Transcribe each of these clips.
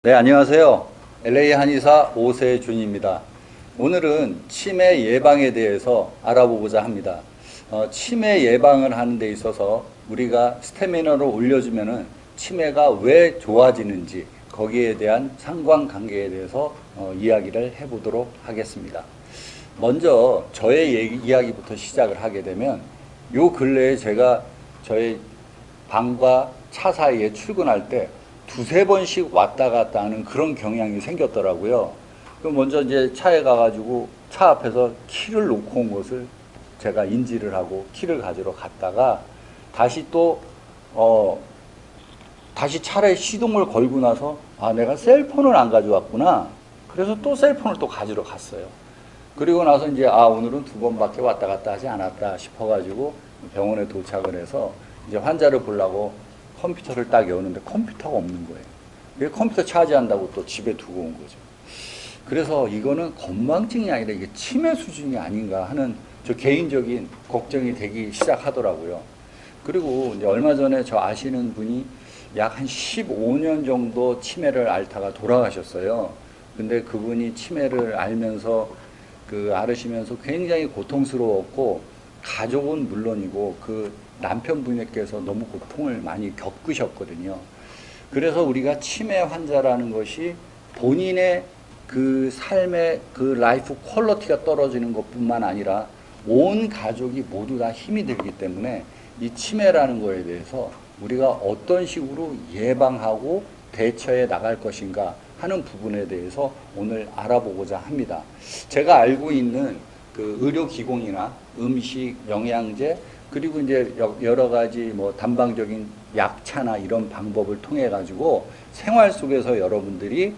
네, 안녕하세요. LA 한의사 오세준입니다. 오늘은 치매 예방에 대해서 알아보고자 합니다. 치매 예방을 하는 데 있어서 우리가 스태미너를 올려주면은 치매가 왜 좋아지는지 거기에 대한 상관관계에 대해서 이야기를 해보도록 하겠습니다. 먼저 저의 이야기부터 시작을 하게 되면 요 근래에 제가 저의 방과 차 사이에 출근할 때 두세 번씩 왔다 갔다 하는 그런 경향이 생겼더라고요. 그럼 먼저 이제 차에 가가지고 차 앞에서 키를 놓고 온 것을 제가 인지를 하고 키를 가지러 갔다가 다시 또, 다시 차에 시동을 걸고 나서 아, 내가 셀폰을 안 가져왔구나. 그래서 또 셀폰을 또 가지러 갔어요. 그리고 나서 이제 아, 오늘은 두 번밖에 왔다 갔다 하지 않았다 싶어가지고 병원에 도착을 해서 이제 환자를 보려고 컴퓨터를 딱 여는데 컴퓨터가 없는 거예요. 왜 컴퓨터 차지한다고 또 집에 두고 온 거죠. 그래서 이거는 건망증이 아니라 이게 치매 수준이 아닌가 하는 저 개인적인 걱정이 되기 시작하더라고요. 그리고 이제 얼마 전에 저 아시는 분이 약 한 15년 정도 치매를 앓다가 돌아가셨어요. 근데 그분이 치매를 앓으시면서 굉장히 고통스러웠고, 가족은 물론이고 그 남편분께서 너무 고통을 많이 겪으셨거든요. 그래서 우리가 치매 환자라는 것이 본인의 그 삶의 그 라이프 퀄리티가 떨어지는 것뿐만 아니라 온 가족이 모두 다 힘이 들기 때문에 이 치매라는 거에 대해서 우리가 어떤 식으로 예방하고 대처해 나갈 것인가 하는 부분에 대해서 오늘 알아보고자 합니다. 제가 알고 있는 그 의료기공이나 음식, 영양제, 그리고 이제 여러 가지 뭐 단방적인 약차나 이런 방법을 통해 가지고 생활 속에서 여러분들이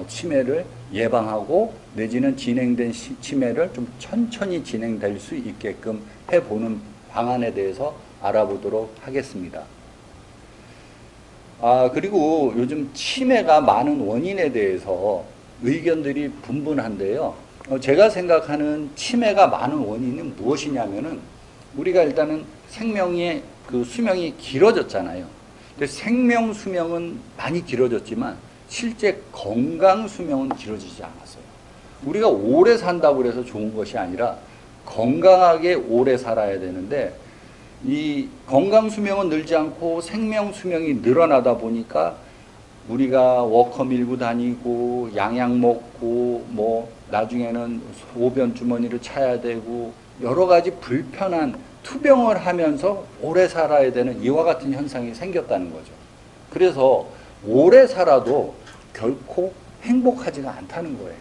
치매를 예방하고 내지는 진행된 치매를 좀 천천히 진행될 수 있게끔 해보는 방안에 대해서 알아보도록 하겠습니다. 그리고 요즘 치매가 많은 원인에 대해서 의견들이 분분한데요. 제가 생각하는 치매가 많은 원인은 무엇이냐면은 우리가 일단은 생명의 그 수명이 길어졌잖아요. 근데 생명 수명은 많이 길어졌지만 실제 건강 수명은 길어지지 않았어요. 우리가 오래 산다고 해서 좋은 것이 아니라 건강하게 오래 살아야 되는데 이 건강 수명은 늘지 않고 생명 수명이 늘어나다 보니까 우리가 워커 밀고 다니고 양약 먹고 뭐 나중에는 소변 주머니를 차야 되고 여러 가지 불편한 투병을 하면서 오래 살아야 되는 이와 같은 현상이 생겼다는 거죠. 그래서 오래 살아도 결코 행복하지가 않다는 거예요.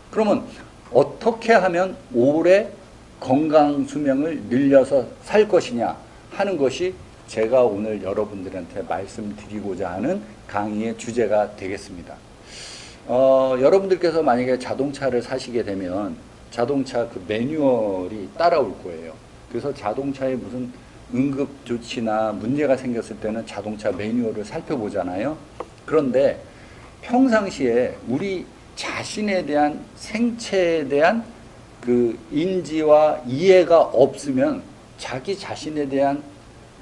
그러면 어떻게 하면 오래 건강 수명을 늘려서 살 것이냐 하는 것이 제가 오늘 여러분들한테 말씀드리고자 하는 강의의 주제가 되겠습니다. 여러분들께서 만약에 자동차를 사시게 되면 자동차 그 매뉴얼이 따라올 거예요. 그래서 자동차에 무슨 응급조치나 문제가 생겼을 때는 자동차 매뉴얼을 살펴보잖아요. 그런데 평상시에 우리 자신에 대한 생체에 대한 그 인지와 이해가 없으면 자기 자신에 대한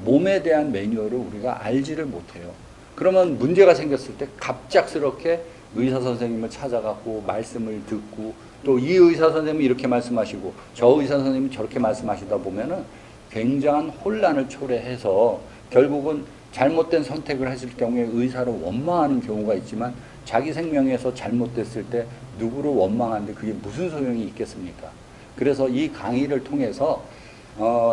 몸에 대한 매뉴얼을 우리가 알지를 못해요. 그러면 문제가 생겼을 때 갑작스럽게 의사 선생님을 찾아가고 말씀을 듣고 또 이 의사 선생님이 이렇게 말씀하시고 저 의사 선생님이 저렇게 말씀하시다 보면은 굉장한 혼란을 초래해서 결국은 잘못된 선택을 했을 경우에 의사를 원망하는 경우가 있지만 자기 생명에서 잘못됐을 때 누구를 원망하는데 그게 무슨 소용이 있겠습니까? 그래서 이 강의를 통해서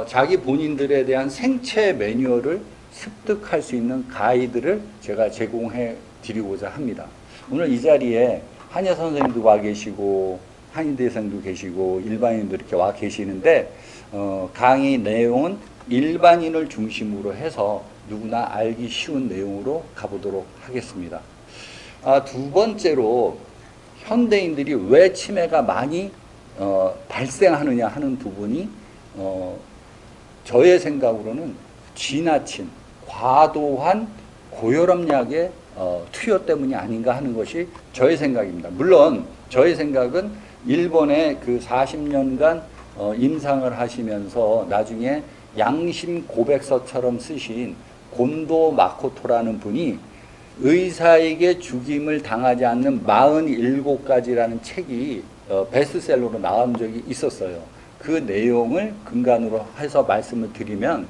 자기 본인들에 대한 생체 매뉴얼을 습득할 수 있는 가이드를 제가 제공해 드리고자 합니다. 오늘 이 자리에 한의사 선생님도 와 계시고 한의대생도 계시고 일반인도 이렇게 와 계시는데 강의 내용은 일반인을 중심으로 해서 누구나 알기 쉬운 내용으로 가보도록 하겠습니다. 두 번째로 현대인들이 왜 치매가 많이 발생하느냐 하는 부분이 저의 생각으로는 지나친 과도한 고혈압약의 투여 때문이 아닌가 하는 것이 저의 생각입니다. 물론 저의 생각은 일본의 그 40년간 임상을 하시면서 나중에 양심 고백서처럼 쓰신 곤도 마코토라는 분이 의사에게 죽임을 당하지 않는 47가지라는 책이 베스트셀러로 나온 적이 있었어요. 그 내용을 근간으로 해서 말씀을 드리면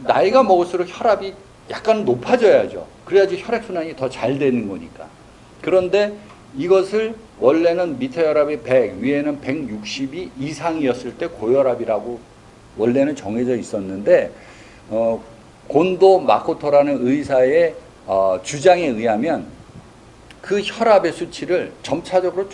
나이가 먹을수록 혈압이 약간 높아져야죠. 그래야지 혈액순환이 더 잘 되는 거니까. 그런데 이것을 원래는 밑에 혈압이 100, 위에는 160이 이상이었을 때 고혈압이라고 원래는 정해져 있었는데 곤도 마코토라는 의사의 주장에 의하면 그 혈압의 수치를 점차적으로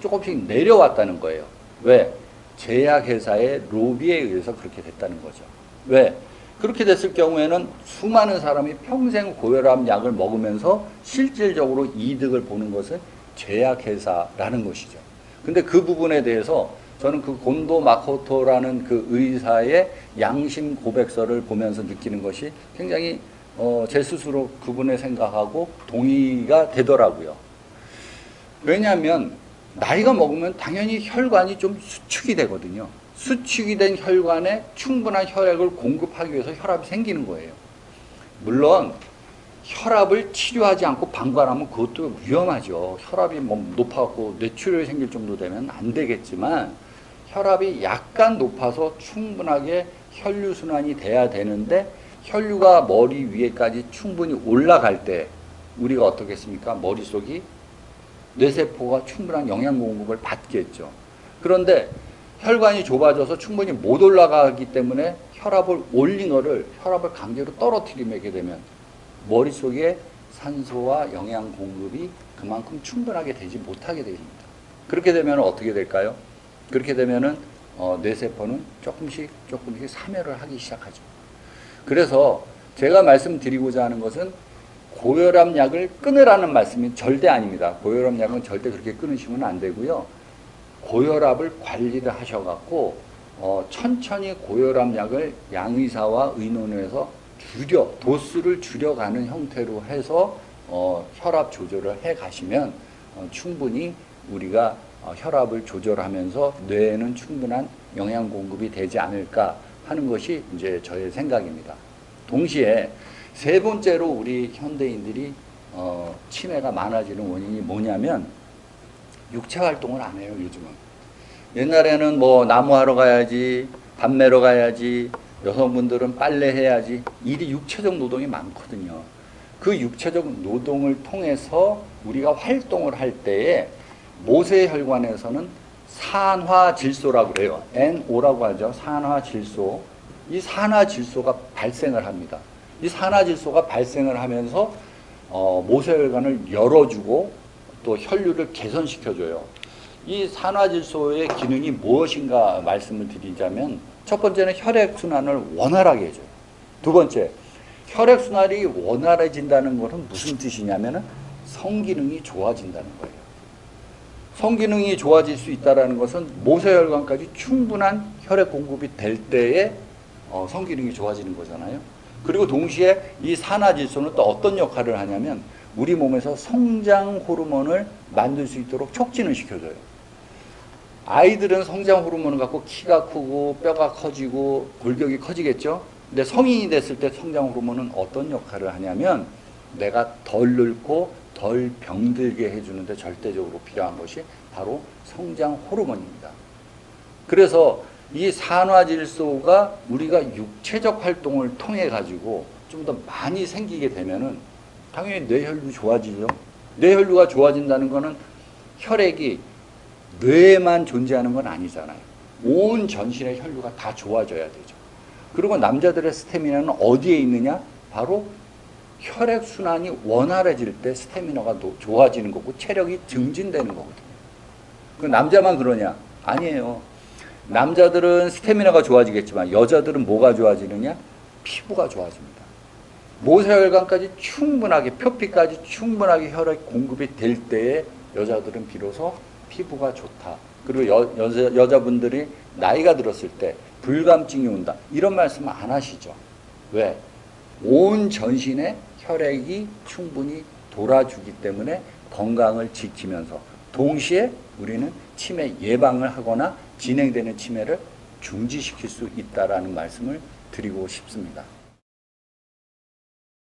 조금씩 내려왔다는 거예요. 왜? 제약회사의 로비에 의해서 그렇게 됐다는 거죠. 왜? 그렇게 됐을 경우에는 수많은 사람이 평생 고혈압 약을 먹으면서 실질적으로 이득을 보는 것은 제약회사라는 것이죠. 근데 그 부분에 대해서 저는 그 곤도 마코토라는 그 의사의 양심 고백서를 보면서 느끼는 것이 굉장히 제 스스로 그분의 생각하고 동의가 되더라고요. 왜냐하면 나이가 먹으면 당연히 혈관이 좀 수축이 되거든요. 수축이 된 혈관에 충분한 혈액을 공급하기 위해서 혈압이 생기는 거예요. 물론 혈압을 치료하지 않고 방관하면 그것도 위험하죠. 혈압이 높아갖고 뇌출혈이 생길 정도 되면 안 되겠지만 혈압이 약간 높아서 충분하게 혈류순환이 돼야 되는데 혈류가 머리 위에까지 충분히 올라갈 때 우리가 어떻겠습니까? 머릿속이 뇌세포가 충분한 영양 공급을 받겠죠. 그런데 혈관이 좁아져서 충분히 못 올라가기 때문에 혈압을 올린 거를 혈압을 강제로 떨어뜨리게 되면 머릿속에 산소와 영양 공급이 그만큼 충분하게 되지 못하게 됩니다. 그렇게 되면 어떻게 될까요? 그렇게 되면은 뇌세포는 조금씩 사멸을 하기 시작하죠. 그래서 제가 말씀드리고자 하는 것은 고혈압 약을 끊으라는 말씀이 절대 아닙니다. 고혈압 약은 절대 그렇게 끊으시면 안 되고요. 고혈압을 관리를 하셔갖고 천천히 고혈압 약을 양의사와 의논해서 도수를 줄여가는 형태로 해서 혈압 조절을 해 가시면 충분히 우리가 혈압을 조절하면서 뇌에는 충분한 영양 공급이 되지 않을까 하는 것이 이제 저의 생각입니다. 동시에 세 번째로 우리 현대인들이 치매가 많아지는 원인이 뭐냐면 육체 활동을 안 해요, 요즘은. 옛날에는 뭐 나무하러 가야지, 밥 매러 가야지, 여성분들은 빨래 해야지, 일이 육체적 노동이 많거든요. 그 육체적 노동을 통해서 우리가 활동을 할 때에 모세혈관에서는 산화질소라고 그래요. NO라고 하죠. 산화질소. 이 산화질소가 발생을 합니다. 이 산화질소가 발생을 하면서 모세혈관을 열어주고 또 혈류를 개선시켜줘요. 이 산화질소의 기능이 무엇인가 말씀을 드리자면 첫 번째는 혈액순환을 원활하게 해줘요. 두 번째, 혈액순환이 원활해진다는 것은 무슨 뜻이냐면 성기능이 좋아진다는 거예요. 성기능이 좋아질 수 있다는 것은 모세혈관까지 충분한 혈액 공급이 될 때에 성기능이 좋아지는 거잖아요. 그리고 동시에 이 산화질소는 또 어떤 역할을 하냐면 우리 몸에서 성장 호르몬을 만들 수 있도록 촉진을 시켜줘요. 아이들은 성장 호르몬을 갖고 키가 크고 뼈가 커지고 골격이 커지겠죠. 근데 성인이 됐을 때 성장 호르몬은 어떤 역할을 하냐면 내가 덜 늙고 덜 병들게 해주는데 절대적으로 필요한 것이 바로 성장 호르몬입니다. 그래서 이 산화질소가 우리가 육체적 활동을 통해 가지고 좀 더 많이 생기게 되면은 당연히 뇌혈류 좋아지죠. 뇌혈류가 좋아진다는 것은 혈액이 뇌에만 존재하는 건 아니잖아요. 온 전신의 혈류가 다 좋아져야 되죠. 그리고 남자들의 스태미나는 어디에 있느냐? 바로 혈액순환이 원활해질 때 스태미나가 좋아지는 거고 체력이 증진되는 거거든요. 그 남자만 그러냐? 아니에요. 남자들은 스태미나가 좋아지겠지만 여자들은 뭐가 좋아지느냐? 피부가 좋아집니다. 모세혈관까지 충분하게 표피까지 충분하게 혈액 공급이 될 때에 여자들은 비로소 피부가 좋다. 그리고 여자분들이 나이가 들었을 때 불감증이 온다. 이런 말씀 안 하시죠. 왜? 온 전신에 혈액이 충분히 돌아주기 때문에 건강을 지키면서 동시에 우리는 치매 예방을 하거나 진행되는 치매를 중지시킬 수 있다라는 말씀을 드리고 싶습니다.